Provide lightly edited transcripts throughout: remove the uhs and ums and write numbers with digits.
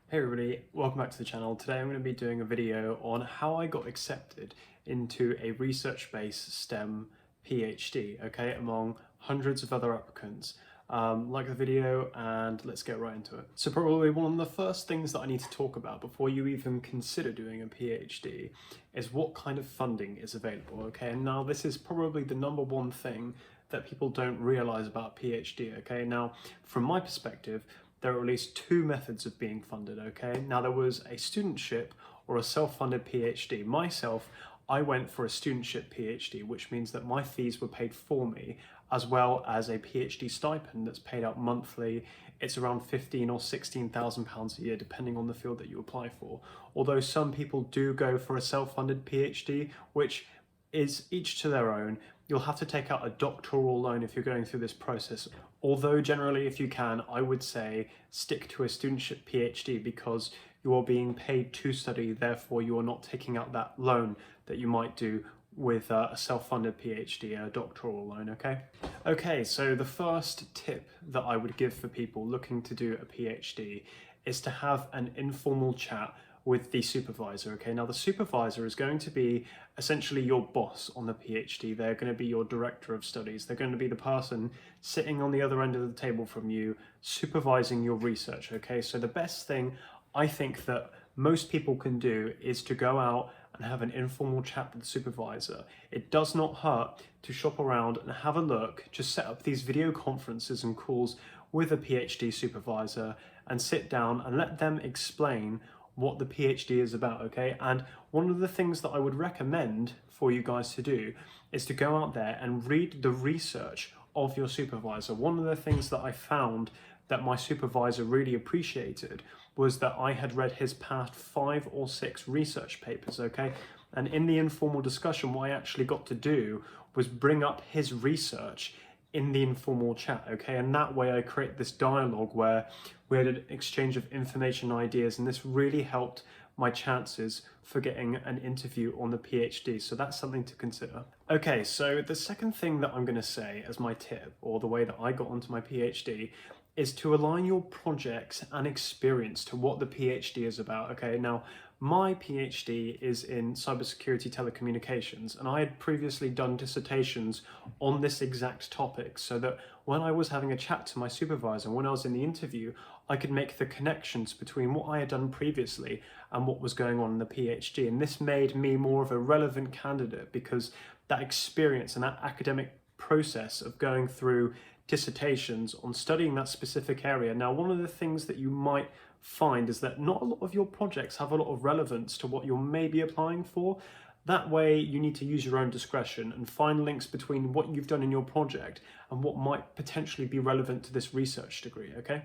Hey everybody, welcome back to the channel. Today I'm going to be doing a video on how I got accepted into a research-based STEM PhD, okay, among hundreds of other applicants. Like the video and let's get right into it. So probably one of the first things that I need to talk about before you even consider doing a PhD is what kind of funding is available, okay? And now this is probably the number one thing that people don't realize about PhD, okay? Now, from my perspective, there are at least two methods of being funded, okay? Now, there was a studentship or a self-funded PhD. Myself, I went for a studentship PhD, which means that my fees were paid for me, as well as a PhD stipend that's paid out monthly. It's around 15 or 16,000 pounds a year, depending on the field that you apply for. Although some people do go for a self-funded PhD, which is each to their own. You'll have to take out a doctoral loan if you're going through this process. Although generally, if you can, I would say stick to a studentship PhD because you are being paid to study, therefore you are not taking out that loan that you might do with a self-funded PhD, a doctoral loan, okay? Okay, so the first tip that I would give for people looking to do a PhD is to have an informal chat with the supervisor, okay? Now the supervisor is going to be essentially your boss on the PhD. They're going to be your director of studies. They're going to be the person sitting on the other end of the table from you, supervising your research, okay? So the best thing I think that most people can do is to go out and have an informal chat with the supervisor. It does not hurt to shop around and have a look, just set up these video conferences and calls with a PhD supervisor and sit down and let them explain what the PhD is about, okay? And one of the things that I would recommend for you guys to do is to go out there and read the research of your supervisor. One of the things that I found that my supervisor really appreciated was that I had read his past 5 or 6 research papers, okay? And in the informal discussion, what I actually got to do was bring up his research in the informal chat, okay? And that way I create this dialogue where we had an exchange of information and ideas, and this really helped my chances for getting an interview on the PhD. So that's something to consider. Okay, so the second thing that I'm gonna say as my tip, or the way that I got onto my PhD, is to align your projects and experience to what the PhD is about, okay? Now, my PhD is in cybersecurity telecommunications, and I had previously done dissertations on this exact topic, so that when I was having a chat to my supervisor, when I was in the interview, I could make the connections between what I had done previously and what was going on in the PhD. And this made me more of a relevant candidate because that experience and that academic process of going through dissertations on studying that specific area. Now, one of the things that you might find is that not a lot of your projects have a lot of relevance to what you're maybe applying for. That way, you need to use your own discretion and find links between what you've done in your project and what might potentially be relevant to this research degree, okay?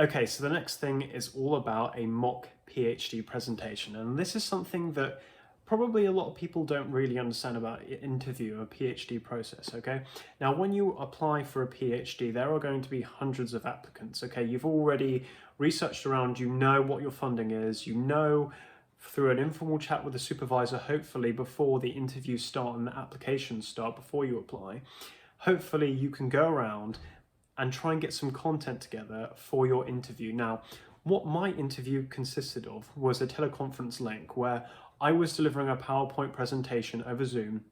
Okay, so the next thing is all about a mock PhD presentation. And this is something that probably a lot of people don't really understand about interview, a PhD process, okay? Now, when you apply for a PhD, there are going to be hundreds of applicants, okay? You've already researched around, you know what your funding is, you know through an informal chat with the supervisor, hopefully before the interviews start and the applications start, before you apply, hopefully you can go around and try and get some content together for your interview. Now, what my interview consisted of was a teleconference link where I was delivering a PowerPoint presentation over Zoom.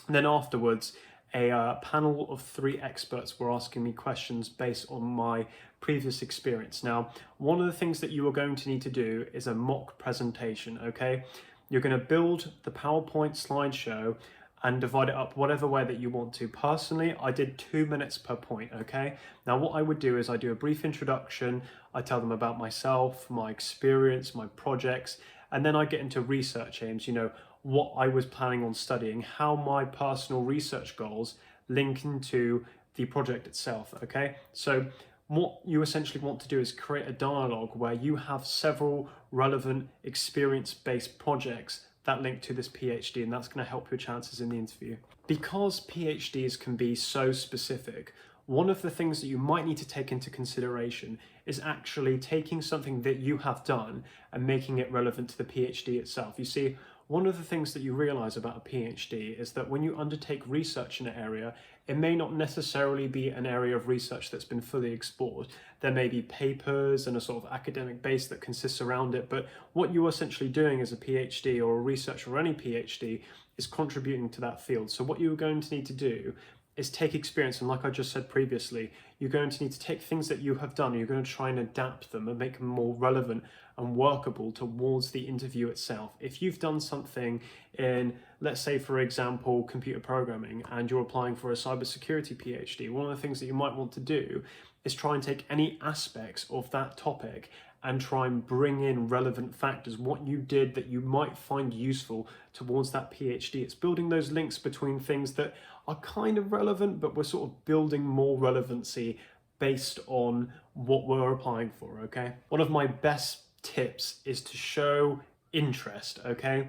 And then afterwards, a panel of 3 experts were asking me questions based on my previous experience. Now, one of the things that you are going to need to do is a mock presentation, okay? You're going to build the PowerPoint slideshow and divide it up whatever way that you want to. Personally, I did 2 minutes per point, okay? Now, what I would do is I do a brief introduction, I tell them about myself, my experience, my projects, and then I get into research aims, you know, what I was planning on studying, how my personal research goals link into the project itself, okay? So what you essentially want to do is create a dialogue where you have several relevant experience-based projects that link to this PhD, and that's going to help your chances in the interview. Because PhDs can be so specific, one of the things that you might need to take into consideration is actually taking something that you have done and making it relevant to the PhD itself. You see, one of the things that you realize about a PhD is that when you undertake research in an area, it may not necessarily be an area of research that's been fully explored. There may be papers and a sort of academic base that consists around it, but what you're essentially doing as a PhD or a researcher or any PhD is contributing to that field. So what you're going to need to do is take experience, and like I just said previously, you're going to need to take things that you have done, you're going to try and adapt them and make them more relevant and workable towards the interview itself. If you've done something in, let's say for example, computer programming, and you're applying for a cybersecurity PhD, one of the things that you might want to do is try and take any aspects of that topic and try and bring in relevant factors, what you did that you might find useful towards that PhD. It's building those links between things that are kind of relevant, but we're sort of building more relevancy based on what we're applying for, okay? One of my best tips is to show interest, okay?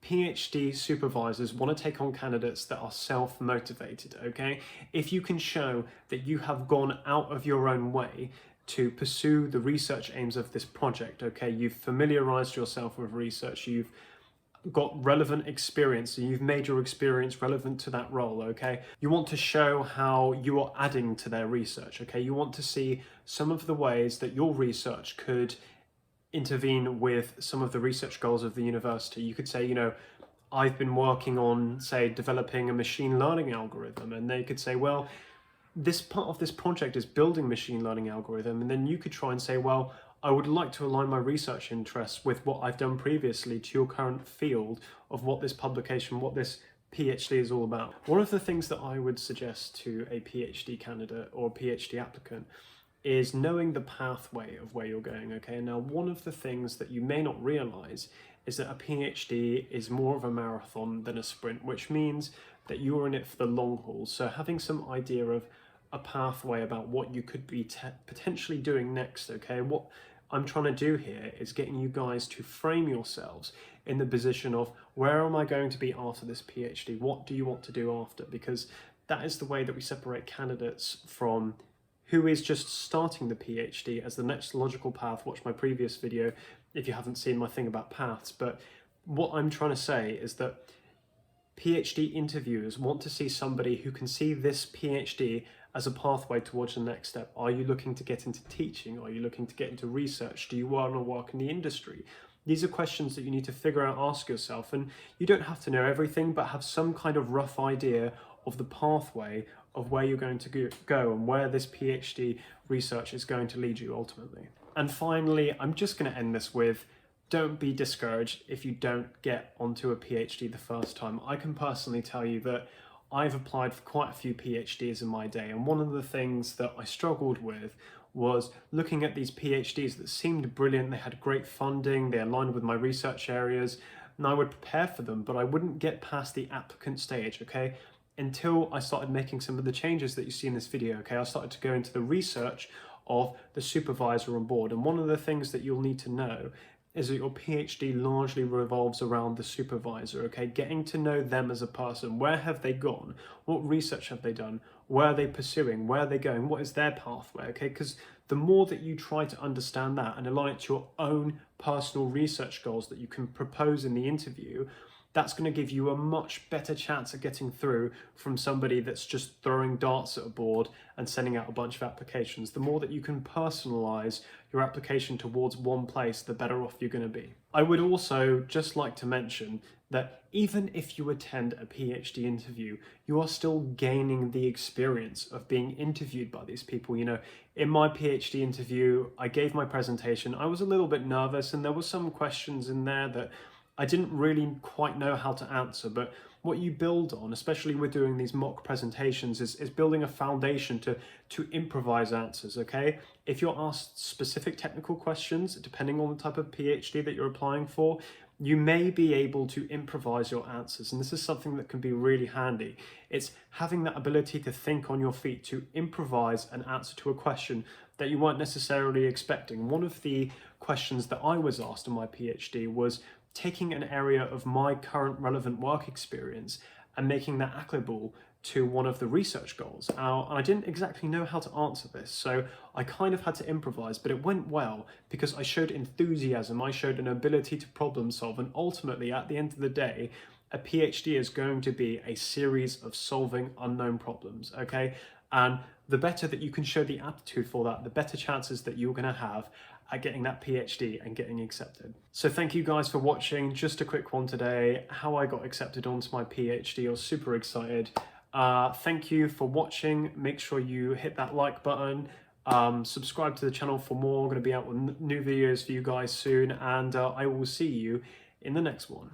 PhD supervisors want to take on candidates that are self-motivated, okay? If you can show that you have gone out of your own way to pursue the research aims of this project, okay? You've familiarized yourself with research, you've got relevant experience, and you've made your experience relevant to that role, okay? You want to show how you are adding to their research, okay? You want to see some of the ways that your research could intervene with some of the research goals of the university. You could say, you know, I've been working on, say, developing a machine learning algorithm, and they could say, well, this part of this project is building machine learning algorithm, and then you could try and say, well, I would like to align my research interests with what I've done previously to your current field of what this publication, what this PhD is all about. One of the things that I would suggest to a PhD candidate or a PhD applicant is knowing the pathway of where you're going, okay? Now, one of the things that you may not realize is that a PhD is more of a marathon than a sprint, which means that you're in it for the long haul. So having some idea of a pathway about what you could be potentially doing next, okay? What I'm trying to do here is getting you guys to frame yourselves in the position of, where am I going to be after this PhD? What do you want to do after? Because that is the way that we separate candidates from who is just starting the PhD as the next logical path. Watch my previous video if you haven't seen my thing about paths. But what I'm trying to say is that PhD interviewers want to see somebody who can see this PhD as a pathway towards the next step. Are you looking to get into teaching? Are you looking to get into research? Do you want to work in the industry? These are questions that you need to figure out, ask yourself, and you don't have to know everything, but have some kind of rough idea of the pathway of where you're going to go and where this PhD research is going to lead you ultimately. And finally, I'm just going to end this with, don't be discouraged if you don't get onto a PhD the first time. I can personally tell you that I've applied for quite a few PhDs in my day, and one of the things that I struggled with was looking at these PhDs that seemed brilliant, they had great funding, they aligned with my research areas, and I would prepare for them, but I wouldn't get past the applicant stage, okay? Until I started making some of the changes that you see in this video, okay? I started to go into the research of the supervisor on board, and one of the things that you'll need to know is that your PhD largely revolves around the supervisor, okay? Getting to know them as a person. Where have they gone? What research have they done? Where are they pursuing? Where are they going? What is their pathway, okay? Because the more that you try to understand that and align it to your own personal research goals that you can propose in the interview, that's going to give you a much better chance of getting through from somebody that's just throwing darts at a board and sending out a bunch of applications. The more that you can personalize your application towards one place, the better off you're going to be. I would also just like to mention that even if you attend a PhD interview, you are still gaining the experience of being interviewed by these people. You know, in my PhD interview, I gave my presentation. I was a little bit nervous, and there were some questions in there that I didn't really quite know how to answer, but what you build on, especially with doing these mock presentations, is building a foundation to improvise answers, okay? If you're asked specific technical questions, depending on the type of PhD that you're applying for, you may be able to improvise your answers, and this is something that can be really handy. It's having that ability to think on your feet, to improvise an answer to a question that you weren't necessarily expecting. One of the questions that I was asked in my PhD was taking an area of my current relevant work experience and making that applicable to one of the research goals. And I didn't exactly know how to answer this, so I kind of had to improvise, but it went well because I showed enthusiasm, I showed an ability to problem solve, and ultimately, at the end of the day, a PhD is going to be a series of solving unknown problems, okay? And the better that you can show the aptitude for that, the better chances that you're going to have at getting that PhD and getting accepted. So thank you guys for watching. Just a quick one today, how I got accepted onto my PhD. I was super excited. Thank you for watching. Make sure you hit that like button. Subscribe to the channel for more. I'm going to be out with new videos for you guys soon, and I will see you in the next one.